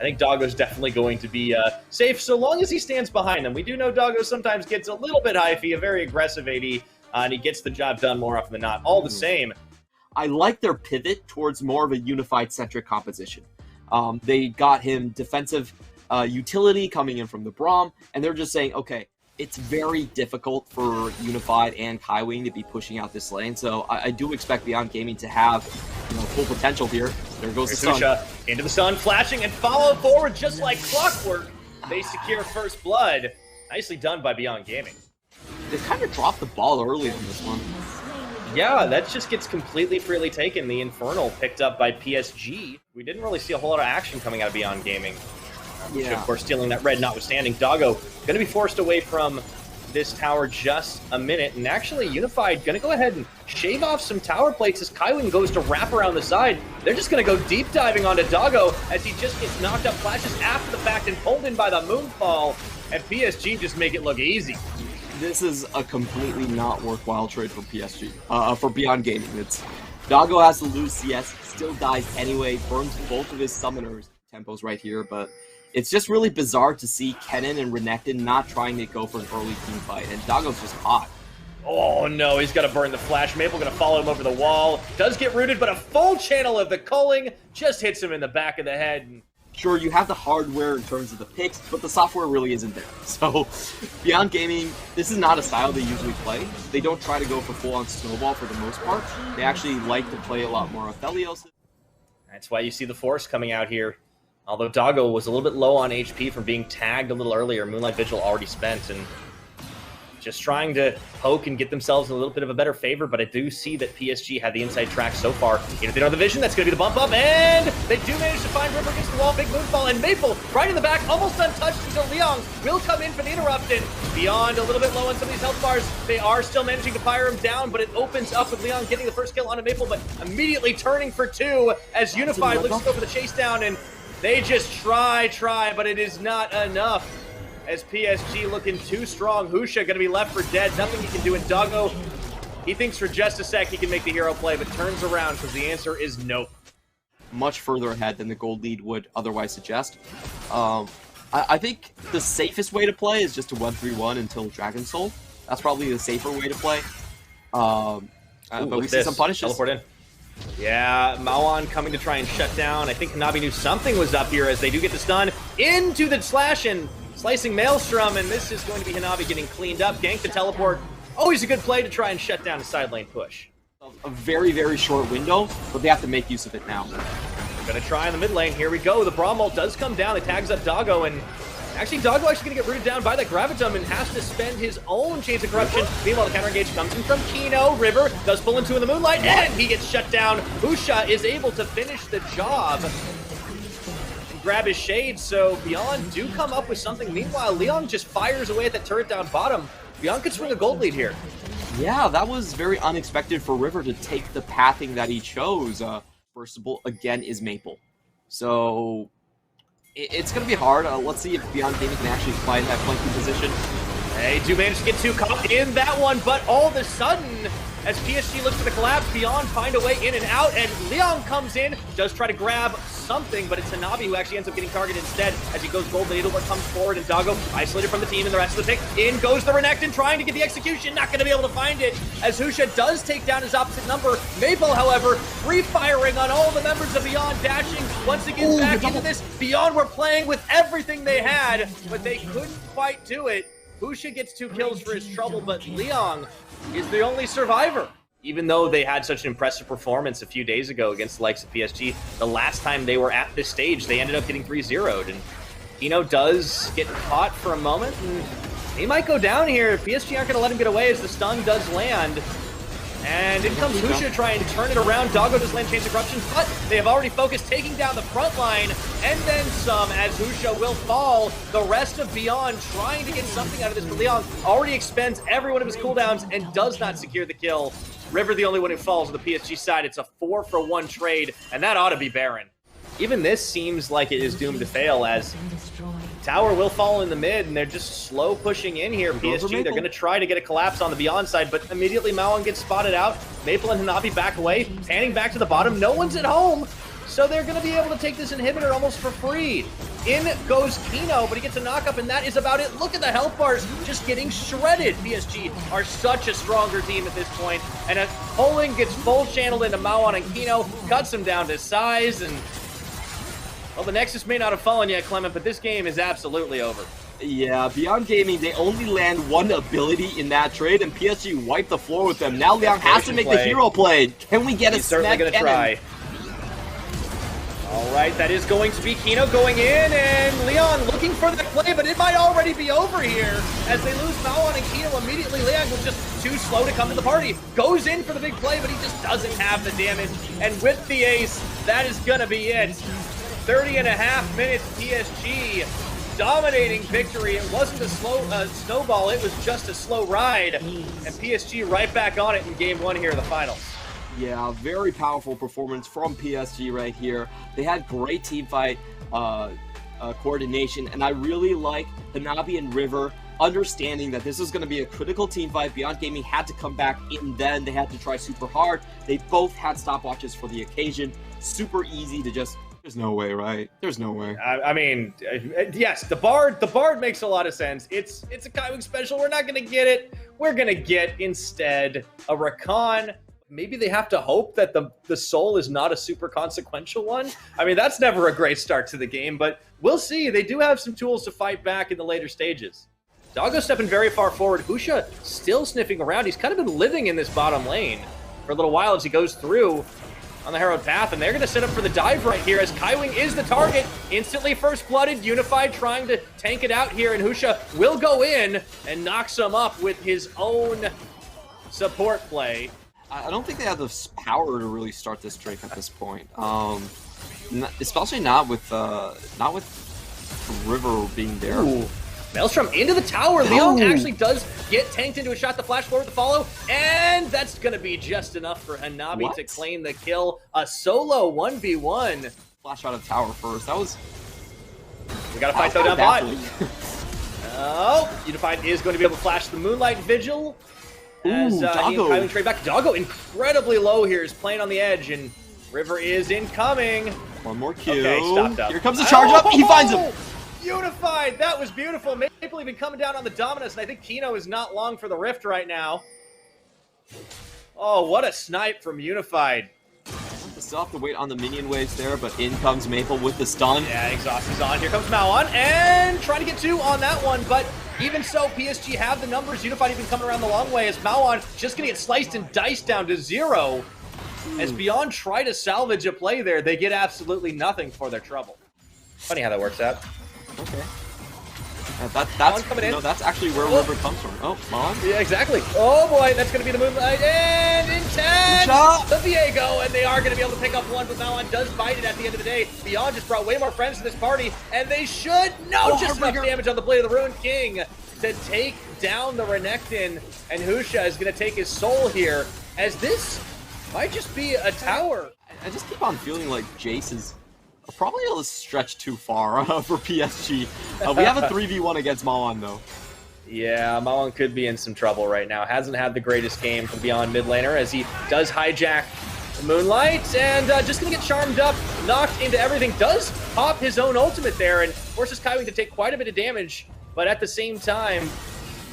I think Doggo's definitely going to be safe so long as he stands behind them. We do know Doggo sometimes gets a little bit hyphy, a very aggressive AD, and he gets the job done more often than not. All the same, I like their pivot towards more of a unified centric composition. They got him defensive utility coming in from the Braum, and they're just saying, okay, it's very difficult for Unified and Kaiwing to be pushing out this lane, so I do expect Beyond Gaming to have full potential here. There goes the stun. Into the stun, flashing, and follow forward just like clockwork. They secure first blood. Nicely done by Beyond Gaming. They kind of dropped the ball early on this one. Yeah, that just gets completely freely taken. The Infernal picked up by PSG. We didn't really see a whole lot of action coming out of Beyond Gaming. Of course, stealing that red notwithstanding. Doggo going to be forced away from this tower just a minute. And actually, Unified going to go ahead and shave off some tower plates as Kaiwing goes to wrap around the side. They're just going to go deep diving onto Doggo as he just gets knocked up, flashes after the fact, and pulled in by the Moonfall. And PSG just make it look easy. This is a completely not worthwhile trade for PSG, for Beyond Gaming. It's Doggo has to lose CS, still dies anyway, burns both of his summoners. Tempo's right here, but it's just really bizarre to see Kennen and Renekton not trying to go for an early team fight, and Doggo's just hot. Oh no, he's got to burn the flash. Maple going to follow him over the wall. Does get rooted, but a full channel of the culling just hits him in the back of the head. Sure, you have the hardware in terms of the picks, but the software really isn't there. So, Beyond Gaming, this is not a style they usually play. They don't try to go for full-on Snowball for the most part. They actually like to play a lot more Aphelios. That's why you see the Force coming out here. Although Doggo was a little bit low on HP from being tagged a little earlier, Moonlight Vigil already spent, and just trying to poke and get themselves in a little bit of a better favor, but I do see that PSG had the inside track so far. Even if they don't have the vision, that's going to be the bump up, and they do manage to find River against the wall, big Moonfall, and Maple right in the back, almost untouched until Leon will come in for the interrupt, and Beyond a little bit low on some of these health bars. They are still managing to fire him down, but it opens up with Leon getting the first kill onto Maple, but immediately turning for two as Unified looks to go for the chase down, and they just try, but it is not enough. As PSG looking too strong. Husha going to be left for dead. Nothing he can do. And Doggo, he thinks for just a sec he can make the hero play, but turns around because the answer is nope. Much further ahead than the gold lead would otherwise suggest. I think the safest way to play is just to 1-3-1 until Dragon Soul. That's probably the safer way to play. But we see some punishes. Teleport in. Yeah, Mawan coming to try and shut down. I think Hanabi knew something was up here as they do get the stun into the slash and slicing Maelstrom, and this is going to be Hanabi getting cleaned up. Gank the teleport. Always a good play to try and shut down a side lane push. A very, very short window, but they have to make use of it now. They're going to try in the mid lane. Here we go. The Braum ult does come down. It tags up Doggo, and actually Doggo going to get rooted down by that Gravitum and has to spend his own Chains of Corruption. Meanwhile, the counter engage comes in from Kino. River does pull into in the moonlight, and he gets shut down. Husha is able to finish the job. Grab his shade, so Beyond do come up with something. Meanwhile, Leon just fires away at that turret down bottom. Beyond could swing a gold lead here. Yeah, that was very unexpected for River to take the pathing that he chose. First of all, again, is Maple. So, it's going to be hard. Let's see if Beyond Gaming can actually find that flanking position. They do manage to get too caught in that one, but all of a sudden, as PSG looks for the collapse, Beyond find a way in and out, and Leon comes in, does try to grab something, but it's Hanabi who actually ends up getting targeted instead as he goes gold. The Needleblood comes forward, and Doggo isolated from the team and the rest of the pick. In goes the Renekton, trying to get the execution, not going to be able to find it, as Husha does take down his opposite number. Maple, however, free-firing on all the members of Beyond, dashing once again back into this. Beyond were playing with everything they had, but they couldn't quite do it. Husha gets 2 kills for his trouble, but Leon is the only survivor. Even though they had such an impressive performance a few days ago against the likes of PSG, the last time they were at this stage, they ended up getting 3-0'd. And Kino does get caught for a moment, and he might go down here. PSG aren't going to let him get away as the stun does land. And in comes Husha trying to turn it around. Doggo does land Chains of Corruption, but they have already focused, taking down the front line, and then some, as Husha will fall. The rest of Beyond trying to get something out of this, but Leon already expends every one of his cooldowns and does not secure the kill. River the only one who falls on the PSG side. It's a 4-for-1 trade, and that ought to be Baron. Even this seems like it is doomed to fail, as tower will fall in the mid, and they're just slow pushing in here. PSG, they're going to try to get a collapse on the Beyond side, but immediately Mawan gets spotted out. Maple and Hanabi back away, panning back to the bottom. No one's at home, So they're going to be able to take this inhibitor almost for free. In goes Kino, but he gets a knock-up, and that is about it. Look at the health bars just getting shredded. PSG are such a stronger team at this point, and as Poling gets full channeled into Mawon and Kino, cuts him down to size, and well, the Nexus may not have fallen yet, Clement, but this game is absolutely over. Yeah, Beyond Gaming, they only land one ability in that trade, and PSG wiped the floor with them. Now Leon has to make the hero play. Can we get a snack? Certainly going to try. All right, that is going to be Kino going in, and Leon looking for the play, but it might already be over here. As they lose Mawon and Kino immediately, Leon was just too slow to come to the party. Goes in for the big play, but he just doesn't have the damage. And with the ace, that is going to be it. 30.5 minutes, PSG dominating victory. It wasn't a slow snowball, it was just a slow ride. And PSG right back on it in game 1 here in the finals. Yeah, very powerful performance from PSG right here. They had great team fight coordination, and I really like Hanabi and River understanding that this is going to be a critical team fight. Beyond Gaming had to come back in then. They had to try super hard. They both had stopwatches for the occasion. Super easy to just... There's no way, right? There's no way. I mean, yes, the Bard makes a lot of sense. It's a Kaiwing special. We're not going to get it. We're going to get, instead, a Rakan. Maybe they have to hope that the Soul is not a super consequential one. I mean, that's never a great start to the game, but we'll see. They do have some tools to fight back in the later stages. Doggo stepping very far forward. Husha still sniffing around. He's kind of been living in this bottom lane for a little while as he goes through on the Herald Path, and they're going to set up for the dive right here as Kaiwing is the target. Instantly first blooded, Unified trying to tank it out here, and Husha will go in and knocks him up with his own support play. I don't think they have the power to really start this Drake at this point. Especially not with River being there. Ooh. Maelstrom into the tower. Leon actually does get tanked into a shot. The flash forward to follow, and that's going to be just enough for Hanabi to claim the kill. A solo 1v1. Flash out of tower first. That was... We got to fight though down bot. Oh, Unified is going to be able to flash the Moonlight Vigil. As he and Kaiwing trade back. Doggo incredibly low here, is playing on the edge, and River is incoming. One more Q. Okay, stopped up. Here comes the charge up. He finds him. Unified, that was beautiful. Maple even coming down on the Dominus, and I think Kino is not long for the Rift right now. Oh, what a snipe from Unified. Still have to wait on the minion waves there, but in comes Maple with the stun. Yeah, Exhaust is on. Here comes Mawon, and trying to get 2 on that one, but even so, PSG have the numbers. Unified even coming around the long way as Mawon just going to get sliced and diced down to 0. As Beyond try to salvage a play there, they get absolutely nothing for their trouble. Funny how that works out. Okay. That's coming in. No, that's actually where River comes from. Oh, Mawon. Yeah, exactly. Oh boy, that's going to be the Moonlight, and in 10, the Viego, and they are going to be able to pick up one, but Mawon does bite it at the end of the day. Beyond just brought way more friends to this party, and they should, just enough damage on the Blade of the Ruined King to take down the Renekton, and Husha is going to take his soul here, as this might just be a tower. I just keep on feeling like Jace is probably a stretch too far for PSG. We have a 3v1 against Mawon, though. Yeah, Mawon could be in some trouble right now. Hasn't had the greatest game from Beyond mid laner as he does hijack the Moonlight and just going to get charmed up, knocked into everything. Does pop his own ultimate there and forces Kaiwing to take quite a bit of damage, but at the same time,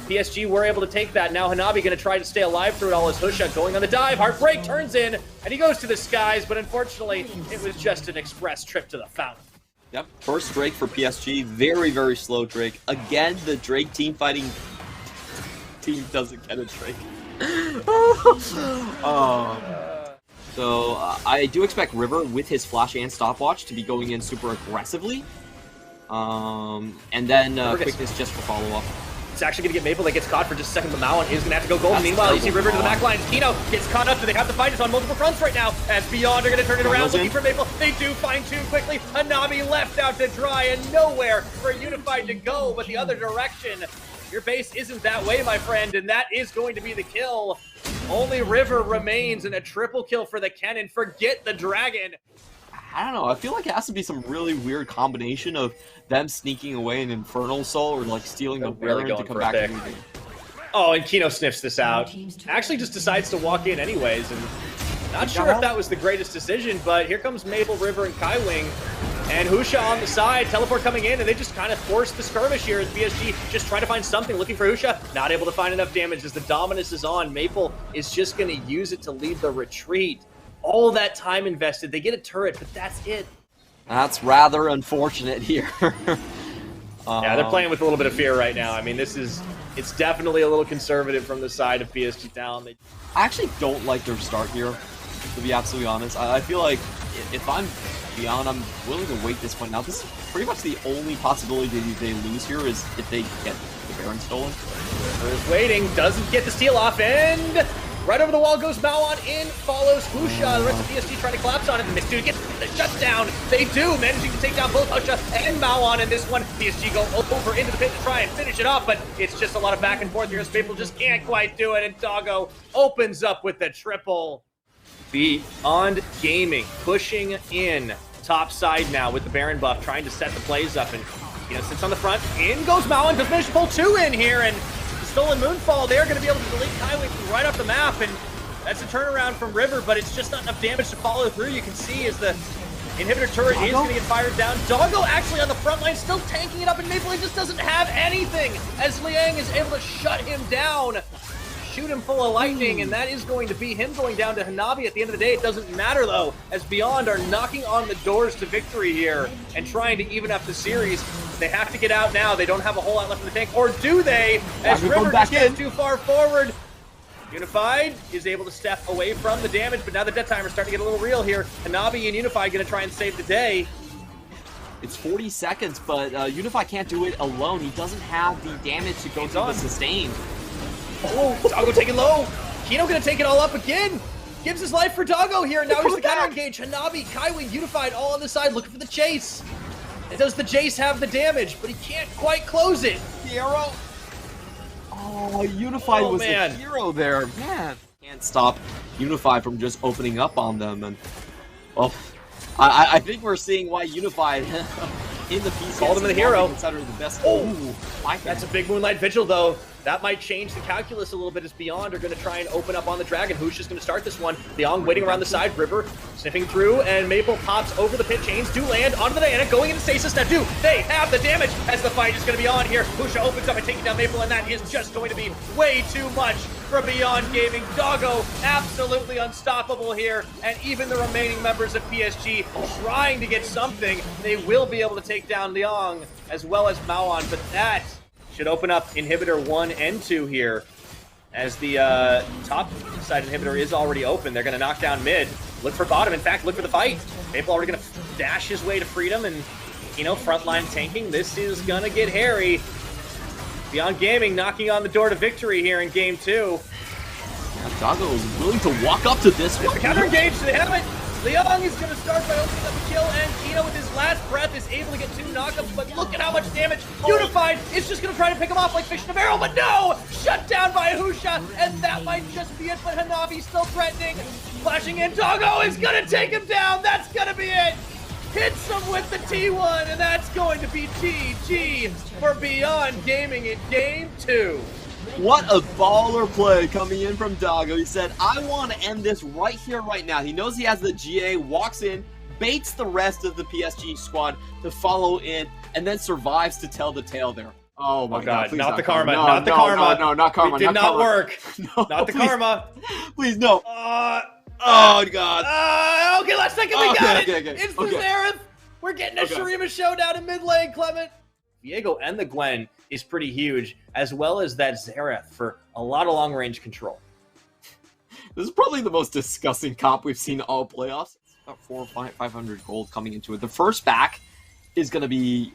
PSG were able to take that. Now Hanabi going to try to stay alive through it all as Husha going on the dive. Heartbreak turns in, and he goes to the skies, but unfortunately, it was just an express trip to the fountain. Yep, first Drake for PSG. Very, very slow Drake. Again, the Drake team fighting team doesn't get a Drake. So I do expect River with his flash and stopwatch to be going in super aggressively. And then quickness just for follow-up. It's actually going to get Maple that gets caught for just a second, but Mawon is going to have to go golden. Meanwhile, you see River to the back line. Kino gets caught up, so they have to fight us on multiple fronts right now. As Beyond are going to turn it around, looking for Maple. They do fine-tune quickly. Hanabi left out to dry and nowhere for Unified to go, but the other direction. Your base isn't that way, my friend, and that is going to be the kill. Only River remains in a triple kill for the cannon. Forget the dragon. I don't know. I feel like it has to be some really weird combination of them sneaking away an Infernal Soul or like stealing the Baron to come back to the Oh, and Kino sniffs this out. Actually just decides to walk in anyways, and Not sure if that was the greatest decision, but here comes Maple, River, and Kaiwing. And Husha on the side, teleport coming in, and they just kind of force the skirmish here as PSG just trying to find something, looking for Husha. Not able to find enough damage as the Dominus is on. Maple is just going to use it to lead the retreat. All that time invested. They get a turret, but that's it. That's rather unfortunate here. Yeah, they're playing with a little bit of fear right now. I mean, it's definitely a little conservative from the side of PSG Talon. I actually don't like their start here, to be absolutely honest. I feel like if I'm Beyond, I'm willing to wait this point. Now, this is pretty much the only possibility they lose here is if they get the Baron stolen. River is waiting, doesn't get the steal off, and right over the wall goes Maoan in, follows Husha. The rest of PSG trying to collapse on it, and this dude gets the shutdown. They do, managing to take down both Husha and Maoan in this one. PSG go over into the pit to try and finish it off, but it's just a lot of back and forth here as people just can't quite do it, and Doggo opens up with the triple. Beyond Gaming pushing in top side now with the Baron buff, trying to set the plays up, and sits on the front. In goes Maoan, does manage to pull 2 in here, and the Stolen Moonfall, they're going to be able to delete Kaiwing right off the map, and that's a turnaround from River, but it's just not enough damage to follow through. You can see as the inhibitor turret is going to get fired down. Doggo actually on the front line, still tanking it up, and Maple just doesn't have anything as Liang is able to shut him down. Shoot him full of lightning, and that is going to be him going down to Hanabi at the end of the day. It doesn't matter, though, as Beyond are knocking on the doors to victory here and trying to even up the series. They have to get out now. They don't have a whole lot left in the tank, or do they? As River just gets too far forward. Unified is able to step away from the damage, but now the death timer's starting to get a little real here. Hanabi and Unified going to try and save the day. It's 40 seconds, but Unified can't do it alone. He doesn't have the damage to go through the sustain. Oh, Doggo taking low. Kino gonna take it all up again. Gives his life for Doggo here. Now he's the counter engage. Hanabi, Kaiwing, Unified all on the side looking for the chase. Does the Jace have the damage? But he can't quite close it. The arrow. Oh, Unified was the hero there. Man, can't stop Unified from just opening up on them. And well, I think we're seeing why Unified in the PCS called him the hero. Considered the best. Oh, that's a big Moonlight Vigil though. That might change the calculus a little bit as Beyond are going to try and open up on the Dragon. Husha's going to start this one. Liang waiting around the side. River sniffing through, and Maple pops over the pit chains. Do land onto the Diana, going into stasis. Now do they have the damage as the fight is going to be on here. Husha opens up and taking down Maple, and that is just going to be way too much for Beyond Gaming. Doggo absolutely unstoppable here, and even the remaining members of PSG trying to get something. They will be able to take down Liang as well as Maoan, but that should open up inhibitor 1 and 2 here, as the top side inhibitor is already open. They're going to knock down mid, look for bottom, in fact, look for the fight. Maple already going to dash his way to freedom, and frontline tanking. This is going to get hairy. Beyond Gaming knocking on the door to victory here in game 2. Yeah, Doggo is willing to walk up to this one. The counter engage, they have it. Liang is going to start by opening up a kill, and Kino with his last breath is able to get 2 knockups, but look at how much damage. Unified is just going to try to pick him off like fish in a barrel, but no! Shut down by Husha, and that might just be it, but Hanabi still threatening. Flashing in, Doggo is going to take him down. That's going to be it. Hits him with the T1, and that's going to be GG for Beyond Gaming in game 2. What a baller play coming in from Doggo. He said, I want to end this right here, right now. He knows he has the GA, walks in, baits the rest of the PSG squad to follow in, and then survives to tell the tale there. Oh my God, not the karma, not the karma. No, not karma. It did not work. No, not the karma. Please, no. Oh God. Okay, last second, we got it. Okay. It's the Xerath. We're getting a Shurima showdown in mid lane, Clement. Viego and the Gwen is pretty huge, as well as that Xerath for a lot of long-range control. This is probably the most disgusting comp we've seen all playoffs. About 400 or 500 gold coming into it. The first back is going to be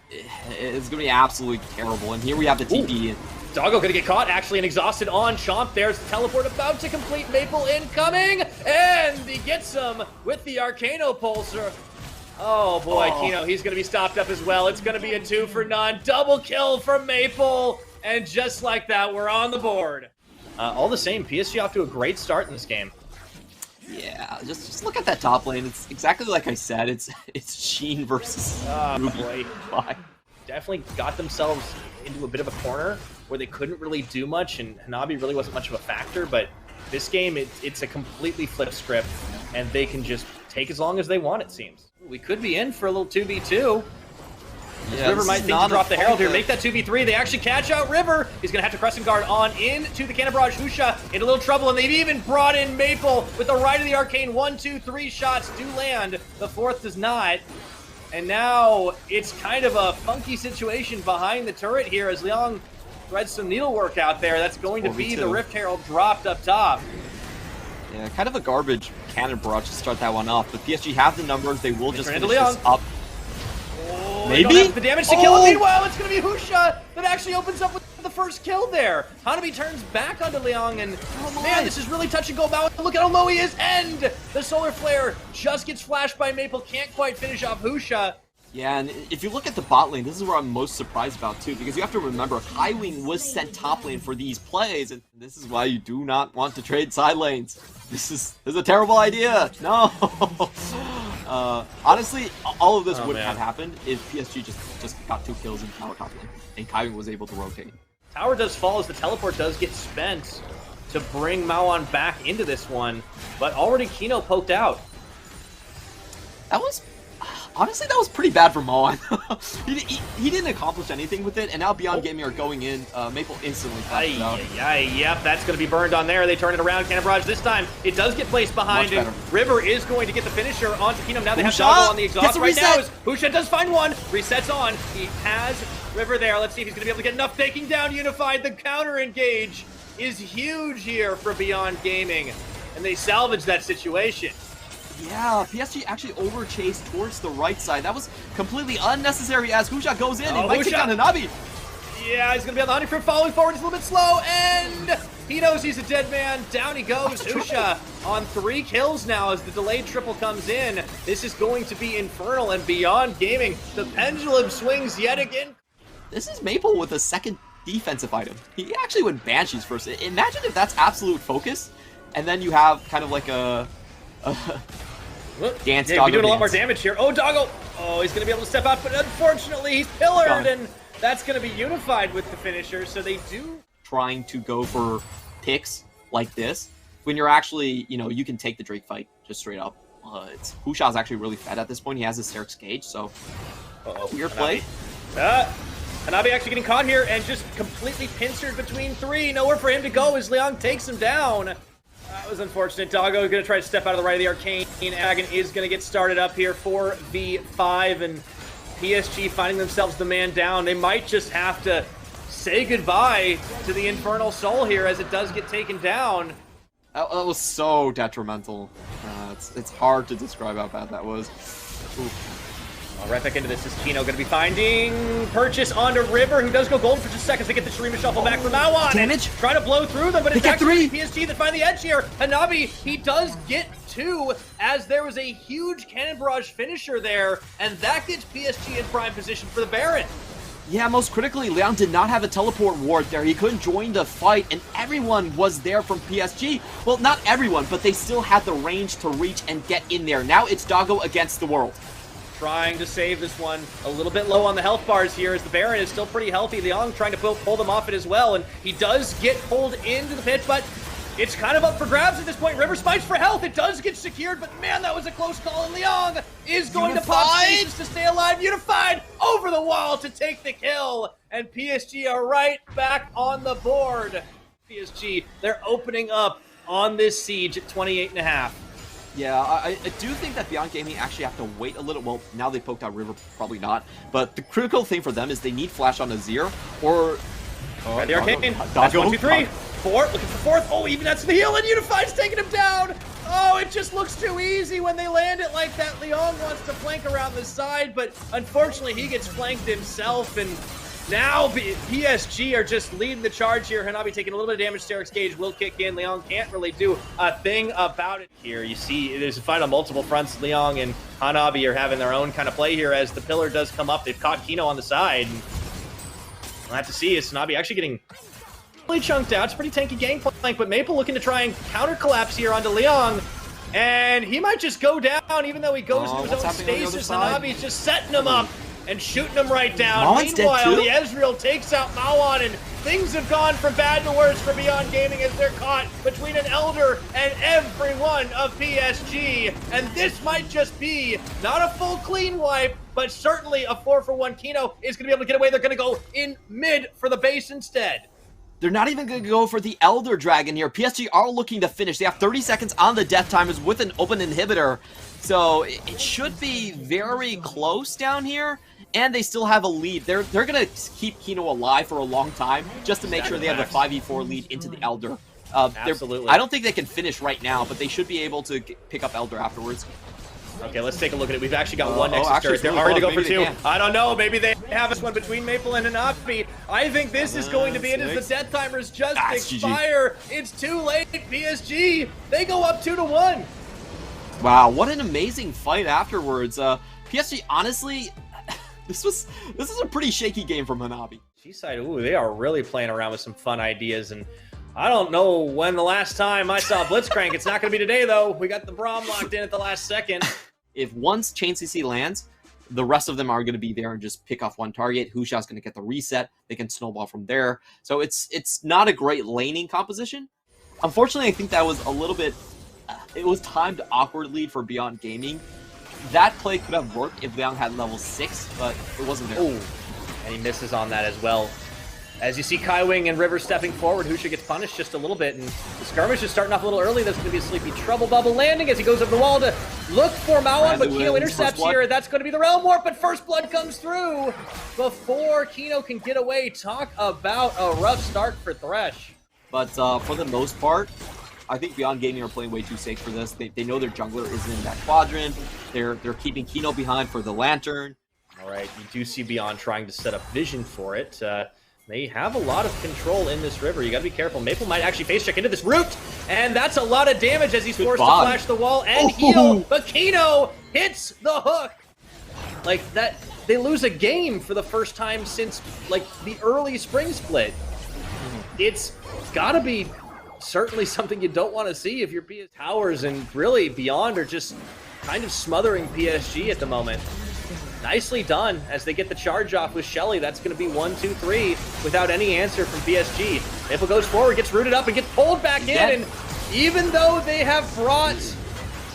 absolutely terrible, and here we have the TP. Doggo gonna get caught, actually, and exhausted on Chomp. There's the teleport about to complete. Maple incoming, and he gets him with the Arcano Pulsar. Oh boy, Kino, he's gonna be stopped up as well. It's gonna be a 2 for none. Double kill from Maple, and just like that, we're on the board. All the same, PSG off to a great start in this game. Yeah, just look at that top lane. It's exactly like I said. It's Sheen versus boy. Definitely got themselves into a bit of a corner where they couldn't really do much, and Hanabi really wasn't much of a factor, but this game, it's a completely flipped script. and they can just take as long as they want, it seems. We could be in for a little 2v2. Yeah, River might think to drop the Herald here, make that 2v3. They actually catch out River. He's going to have to Crescent Guard on into the Cannon Barrage. Husha in a little trouble, and they've even brought in Maple with the Rite of the Arcane. 1, 2, 3 shots do land. The fourth does not. And now it's kind of a funky situation behind the turret here as Liang threads some needlework out there. That's going to be the Rift Herald dropped up top. Yeah, kind of a garbage Cannon Barrage to start that one off. But PSG have the numbers. They will just finish this up. Maybe the damage to kill him. Meanwhile, it's going to be Husha that actually opens up with the first kill there. Hanabi turns back onto Liang, and man, this is really touch and go. Now look at how low he is, and the Solar Flare just gets flashed by Maple. Can't quite finish off Husha. Yeah, and if you look at the bot lane, this is where I'm most surprised about too, because you have to remember, Highwing was sent top lane for these plays, and this is why you do not want to trade side lanes. This is a terrible idea. No. Honestly, all of this wouldn't have happened if PSG just got 2 kills in tower top lane, and Highwing was able to rotate. Tower does fall as the teleport does get spent to bring Maoan back into this one, but already Kino poked out. Honestly, that was pretty bad for Maoan. he didn't accomplish anything with it, and now Beyond Gaming are going in. Maple instantly flashed out. Yep, that's going to be burned on there. They turn it around. Cannon Barrage this time. It does get placed behind him. River is going to get the finisher onto Kino. Now they have Doggo on the exhaust right now. Husha does find one. Resets on. He has River there. Let's see if he's going to be able to get enough. Taking down Unified. The counter engage is huge here for Beyond Gaming, and they salvage that situation. Yeah, PSG actually overchased towards the right side. That was completely unnecessary as Husha goes in. He might take down Hanabi. Yeah, he's going to be on the honey fruit, following forward. He's a little bit slow, and he knows he's a dead man. Down he goes. Husha on 3 kills now as the delayed triple comes in. This is going to be infernal, and Beyond Gaming, the pendulum swings yet again. This is Maple with a second defensive item. He actually went Banshees first. Imagine if that's absolute focus, and then you have kind of like a dance. Yeah, we're doing a lot more damage here. Oh, Doggo! Oh, he's going to be able to step up, but unfortunately he's pillared, and that's going to be Unified with the finisher, so they do... Trying to go for picks like this, when you're actually, you know, you can take the Drake fight just straight up. Husha's actually really fed at this point. He has his Serix Gauge, so... Weird play. Hanabi actually getting caught here, and just completely pincered between 3. Nowhere for him to go as Liang takes him down. That was unfortunate. Doggo going to try to step out of the Rite of the Arcane. Dragon is going to get started up here for V5, and PSG finding themselves the man down. They might just have to say goodbye to the Infernal Soul here as it does get taken down. That was so detrimental. It's hard to describe how bad that was. Right back into this is Kino going to be finding Purchase onto River, who does go gold for just seconds to get the Shurima Shuffle back from Maoan. Damage. Trying to blow through them, but it's actually PSG that find the edge here. Hanabi, he does get 2 as there was a huge Cannon Barrage finisher there, and that gets PSG in prime position for the Baron. Yeah, most critically, Leon did not have a teleport ward there. He couldn't join the fight, and everyone was there from PSG. Well, not everyone, but they still had the range to reach and get in there. Now it's Doggo against the world. Trying to save this one. A little bit low on the health bars here as the Baron is still pretty healthy. Liang trying to pull them off it as well, and he does get pulled into the pit, but it's kind of up for grabs at this point. River spites for health. It does get secured, but man, that was a close call, and Liang is going to pop stages to stay alive. Unified over the wall to take the kill, and PSG are right back on the board. PSG, they're opening up on this siege at 28.5. Yeah, I do think that Beyond Gaming actually have to wait a little. Well, now they poked out River, probably not. But the critical thing for them is they need Flash on Azir or... Right, the Arcane. That's 1, 2, 3. 4. Looking for 4th. Oh, even that's the heal, and Unified's taking him down. Oh, it just looks too easy when they land it like that. Liang wants to flank around the side, but unfortunately he gets flanked himself, and now PSG are just leading the charge here. Hanabi taking a little bit of damage. Serix Gauge will kick in. Liang can't really do a thing about it. Here you see there's a fight on multiple fronts. Liang and Hanabi are having their own kind of play here as the pillar does come up. They've caught Kino on the side. And we'll have to see is Hanabi actually getting really chunked out. It's a pretty tanky gangplank, but Maple looking to try and counter collapse here onto Liang. And he might just go down even though he goes into his own stasis. Hanabi's just setting him up. and shooting him right down. Mawan's dead Meanwhile, too? the Ezreal takes out Mawan, and things have gone from bad to worse for Beyond Gaming as they're caught between an Elder and everyone of PSG. And this might just be not a full clean wipe, but certainly a 4-for-1. Kino is going to be able to get away. They're going to go in mid for the base instead. They're not even going to go for the Elder Dragon here. PSG are looking to finish. They have 30 seconds on the death timers with an open inhibitor. So it should be very close down here. And they still have a lead. They're going to keep Kino alive for a long time just to make sure they have the 5v4 lead into the Elder. Absolutely. I don't think they can finish right now, but they should be able to pick up Elder afterwards. Okay, let's take a look at it. We've actually got one Nexus actually, turret. They're really already close. going for Maybe two. they can. I don't know. Maybe they have this one between Maple and Hanabi. I think this is going to be it as the death timers just expire. It's too late. PSG, they go up 2-1. Wow, what an amazing fight afterwards. PSG, honestly, this is a pretty shaky game from Hanabi. G-side, ooh, they are really playing around with some fun ideas, and I don't know when the last time I saw Blitzcrank. It's not going to be today, though. We got the Braum locked in at the last second. If once Chain CC lands, the rest of them are going to be there and just pick off one target. Husha's going to get the reset. They can snowball from there. So it's not a great laning composition. Unfortunately, I think that was a little bit... it was timed awkwardly for Beyond Gaming. That play could have worked if Leon had level 6, but it wasn't there. Ooh, and he misses on that as well. As you see Kaiwing and River stepping forward, Husha gets punished just a little bit, and the skirmish is starting off a little early. There's going to be a Sleepy Trouble Bubble landing as he goes over the wall to look for Mawan, but Kino intercepts here. That's going to be the Realm Warp, but First Blood comes through before Kino can get away. Talk about a rough start for Thresh. But for the most part, I think Beyond Gaming are playing way too safe for this. They know their jungler isn't in that quadrant. They're keeping Kino behind for the Lantern. All right, you do see Beyond trying to set up vision for it. They have a lot of control in this river. You got to be careful. Maple might actually face check into this root, and that's a lot of damage as he's forced to flash the wall and heal. But Kino hits the hook. Like that, they lose a game for the first time since like the early spring split. It's got to be certainly something you don't want to see if your PS Towers and really Beyond are just kind of smothering PSG at the moment. Nicely done as they get the charge off with Shelly. That's going to be 1-2-3 without any answer from PSG. Maple goes forward, gets rooted up, and gets pulled back in. And even though they have brought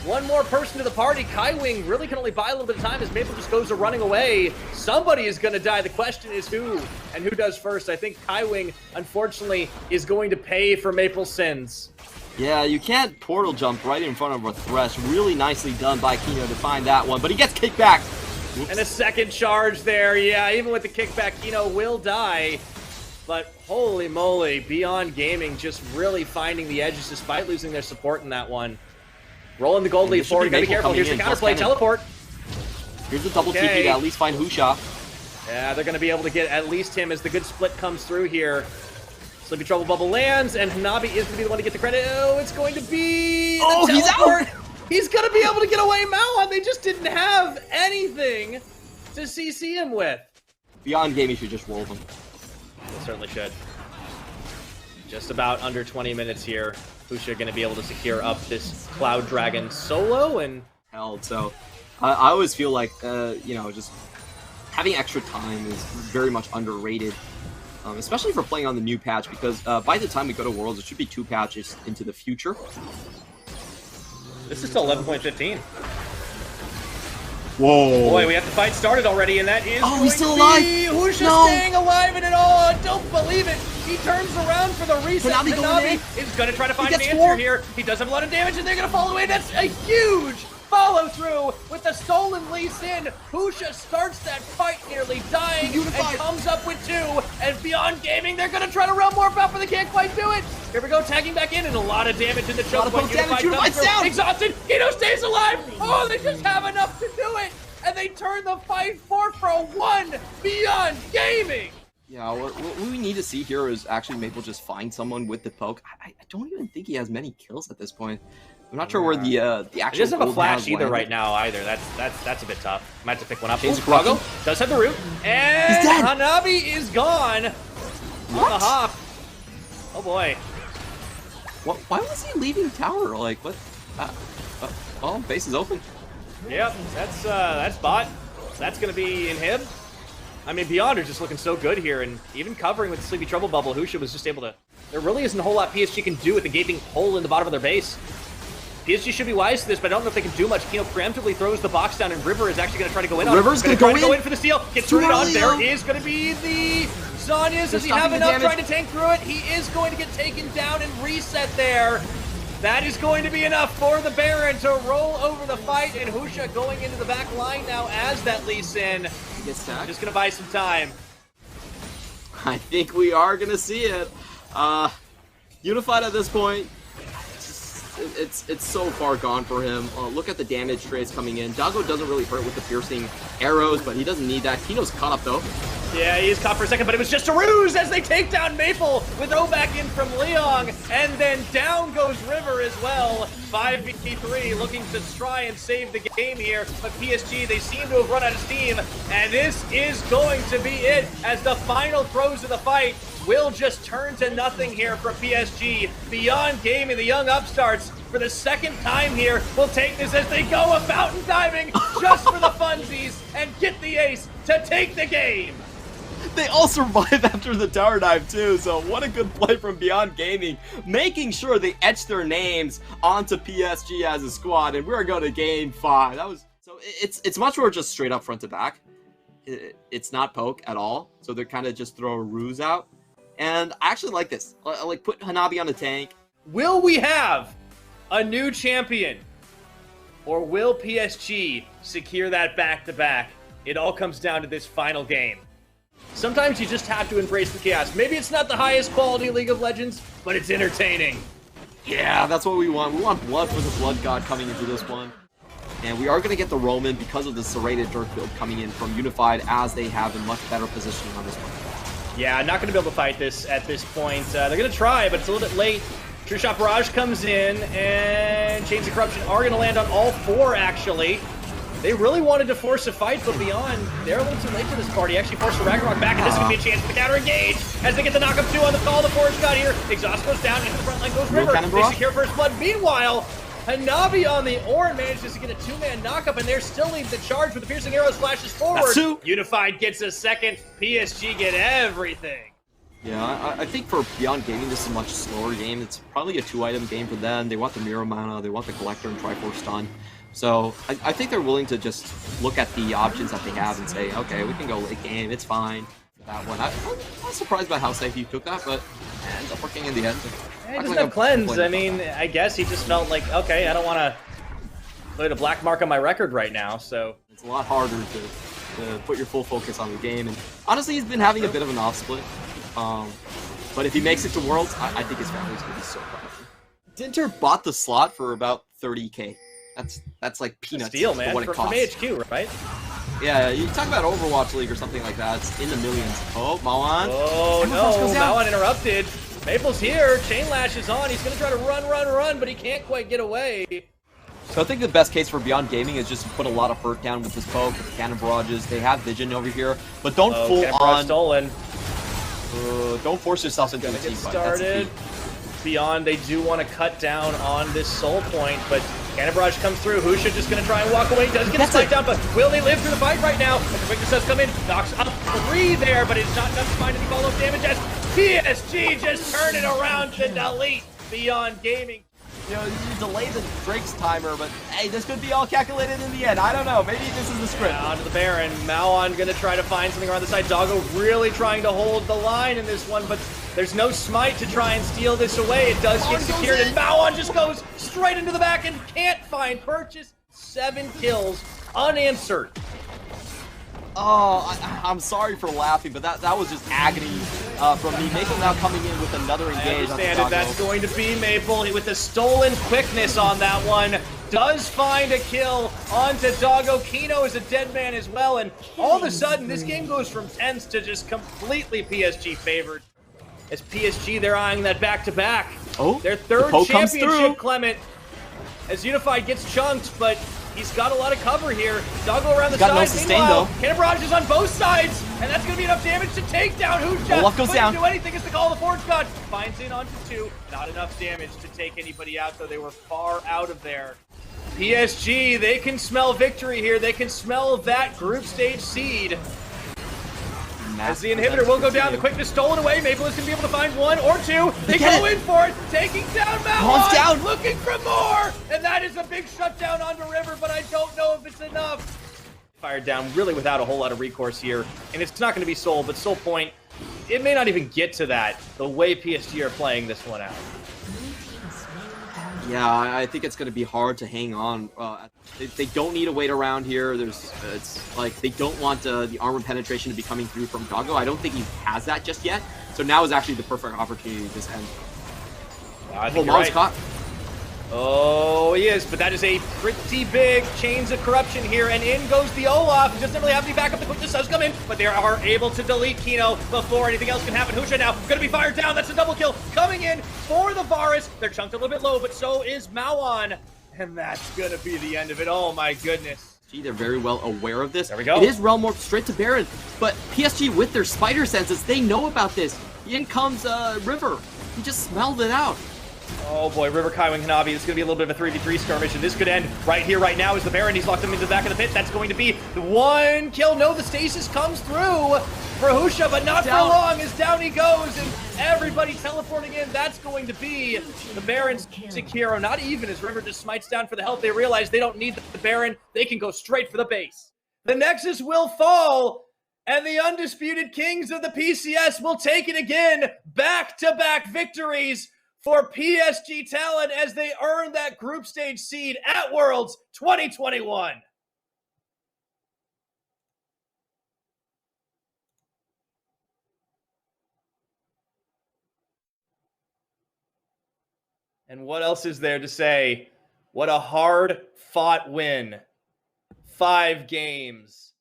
one more person to the party, Kaiwing really can only buy a little bit of time as Maple just goes to running away. Somebody is going to die. The question is who, and who does first. I think Kaiwing, unfortunately, is going to pay for Maple's sins. Yeah, you can't portal jump right in front of a Thresh. Really nicely done by Kino to find that one, but he gets kicked back. Oops. And a second charge there. Yeah, even with the kickback, Kino will die. But holy moly, Beyond Gaming just really finding the edges despite losing their support in that one. Rolling the gold lead forward. You gotta be careful. Here's the counterplay. Teleport. Here's the double TP to at least find Husha. Yeah, they're gonna be able to get at least him as the good split comes through here. Sleepy Trouble Bubble lands, and Hanabi is gonna be the one to get the credit. Oh, it's going to be the teleport. He's out! He's gonna be able to get away Mawan. They just didn't have anything to CC him with. Beyond Gaming should just roll them. They certainly should. Just about under 20 minutes here. Husha going to be able to secure up this Cloud Dragon solo and held. So I always feel like you know, just having extra time is very much underrated, especially for playing on the new patch, because by the time we go to Worlds, it should be 2 patches into the future. This is still 11.15. Whoa! Boy, we have the fight started already, and that is he's still alive. Who's staying alive in it all? Don't believe it. He turns around for the reset. Hanabi is going to try to find an answer here. He does have a lot of damage, and they're going to fall away. That's a huge follow-through with the stolen Lee Sin. Husha starts that fight nearly dying and comes up with 2. And Beyond Gaming, they're going to try to realm warp out, but they can't quite do it. Here we go, tagging back in, and a lot of damage in the choke point. Unified's down. Exhausted. Kino stays alive. Oh, they just have enough to do it. And they turn the fight 4-for-1. Beyond Gaming. Yeah, what we need to see here is actually Maple just find someone with the poke. I don't even think he has many kills at this point. I'm not sure where the actual. He doesn't have a flash either right now either. That's a bit tough. Might have to pick one up. Drago does have the root, and he's dead. Hanabi is gone. What? On the hop. Oh boy. Why was he leaving tower? Like what? Oh, base is open. Yep, that's bot. That's gonna be inhib. I mean, Beyond are just looking so good here, and even covering with the Sleepy Trouble Bubble, Husha was just able to... There really isn't a whole lot PSG can do with the gaping hole in the bottom of their base. PSG should be wise to this, but I don't know if they can do much. Kino preemptively throws the box down, and River is actually going to try to go in on it. River's going to go in for the steal. Gets turned on. There is going to be the Zhonya's. Does he have enough trying to tank through it? He is going to get taken down and reset there. That is going to be enough for the Baron to roll over the fight, and Husha going into the back line now as that Lee Sin. Just going to buy some time. I think we are going to see it. Unified at this point, it's so far gone for him. Look at the damage trace coming in. Doggo doesn't really hurt with the piercing arrows, but he doesn't need that. Kino's caught up though. Yeah, he is caught for a second, but it was just a ruse as they take down Maple with O back in from Leong, and then down goes River as well. 5v3 looking to try and save the game here, but PSG, they seem to have run out of steam, and this is going to be it as the final throws of the fight will just turn to nothing here for PSG. Beyond Gaming, the young upstarts, for the second time here, will take this as they go a fountain diving just for the funsies and get the ace to take the game. They all survive after the tower dive too, so what a good play from Beyond Gaming, making sure they etch their names onto PSG as a squad, and we're going to game 5. That was it's much more just straight up front to back. It's not poke at all, so they're kind of just throw a ruse out, and I actually like this. I like put Hanabi on the tank. Will we have a new champion, or will PSG secure that back-to-back? It all comes down to this final game. Sometimes you just have to embrace the chaos. Maybe it's not the highest quality League of Legends, but it's entertaining. Yeah, that's what we want. We want blood for the Blood God coming into this one. And we are going to get the Roman because of the serrated Dirk build coming in from Unified, as they have a much better positioning on this one. Yeah, not going to be able to fight this at this point. They're going to try, but it's a little bit late. True Shot Barrage comes in, and Chains of Corruption are going to land on all 4, actually. They really wanted to force a fight, but Beyond, they're a little too late for this party. Actually forced the Ragnarok back, and this is going to be a chance for the counter engage as they get the knock-up 2 on the call. The Forest God here. Exhaust goes down, into the front line goes River. They secure first blood. Meanwhile, Hanabi on the Orin manages to get a 2-man knock-up, and they're still leading the charge with the piercing arrows flashes forward. Unified gets a second. PSG get everything. Yeah, I think for Beyond Gaming, this is a much slower game. It's probably a 2-item game for them. They want the Mirror Mana, they want the Collector and Triforce Stun. So I think they're willing to just look at the options that they have and say, okay, we can go late game, it's fine. That one, I was surprised by how safe he took that, but ends up working in the end. Yeah, he doesn't have cleanse. I mean, I guess he just felt like, okay, I don't want to put a black mark on my record right now, so. It's a lot harder to put your full focus on the game, and honestly, he's been having a bit of an off split. But if he makes it to Worlds, I think his family's going to be so proud of him. Dinter bought the slot for about 30K. That's like peanuts. Steal, man, for what it from costs. HQ, right? Yeah, you talk about Overwatch League or something like that. It's in the millions. Oh, Mawan. Oh, no. Mawan interrupted. Maple's here. Chain Lash is on. He's going to try to run, but he can't quite get away. So I think the best case for Beyond Gaming is just to put a lot of hurt down with this poke, with the cannon barrages. They have vision over here, but don't full on. Stolen. Don't force yourself into the team fight. Started. Beyond, they do want to cut down on this soul point, but Cannon Barrage comes through. Husha just going to try and walk away. Does get spiked down, but will they live through the fight right now? The Victor does come in, knocks up 3 there, but it's not enough to find any follow-up damage as PSG just turn it around to delete Beyond Gaming. You know, you delay the Drake's timer, but hey, this could be all calculated in the end. I don't know. Maybe this is the script. Down to the Baron. Mawan going to try to find something around the side. Doggo really trying to hold the line in this one, but there's no smite to try and steal this away. It does get secured, and Mawan just goes straight into the back and can't find purchase. 7 kills unanswered. Oh, I'm sorry for laughing, but that was just agony from me. Maple now coming in with another engage. I understand it. That's going to be Maple with the stolen quickness on that one. Does find a kill onto Doggo. Kino is a dead man as well, and all of a sudden, this game goes from tense to just completely PSG favored. As PSG, they're eyeing that back-to-back. Oh, their 3rd championship, Clement. As Unified gets chunked, but he's got a lot of cover here. Doggo around the side. No sustain, meanwhile, though. Cannon Barrage is on both sides, and that's going to be enough damage to take down Husha. Olaf goes down. Do anything as the call of the Forge God. Finds in onto 2. Not enough damage to take anybody out, though. They were far out of there. PSG, they can smell victory here. They can smell that group stage seed. map. As the inhibitor will go down, the quickness stolen away. Maple is going to be able to find one or two. They go in for it, taking down Mount down, looking for more, and that is a big shutdown onto River, but I don't know if it's enough. Fired down really without a whole lot of recourse here, and it's not going to be Soul, but Soul Point, it may not even get to that, the way PSG are playing this one out. Yeah, I think it's going to be hard to hang on. They don't need to wait around here. It's like they don't want the armor penetration to be coming through from Gago. I don't think he has that just yet. So now is actually the perfect opportunity to just end. I think you're right. Caught. Oh, he is, but that is a pretty big chains of corruption here, and in goes the Olaf. He doesn't really have any backup. The quickness does come in, but they are able to delete Kino before anything else can happen. Husha now going to be fired down. That's a double kill coming in for the Varus. They're chunked a little bit low, but so is Mauon, and that's going to be the end of it. Oh, my goodness. They're very well aware of this. There we go. It is Realm Warp straight to Baron, but PSG with their spider senses, they know about this. In comes River. He just smelled it out. Oh boy, River, Kaiwing, Hanabi, this is going to be a little bit of a 3v3 skirmish, and this could end right here, right now, as the Baron, he's locked him into the back of the pit. That's going to be the one kill. No, the stasis comes through for Husha, but not for long, as down he goes, and everybody teleporting in. That's going to be the Baron's Sekiro. Not even as River just smites down for the help. They realize they don't need the Baron. They can go straight for the base. The Nexus will fall, and the undisputed kings of the PCS will take it again. Back-to-back victories for PSG Talon as they earn that group stage seed at Worlds 2021. And what else is there to say? What a hard-fought win. 5 games.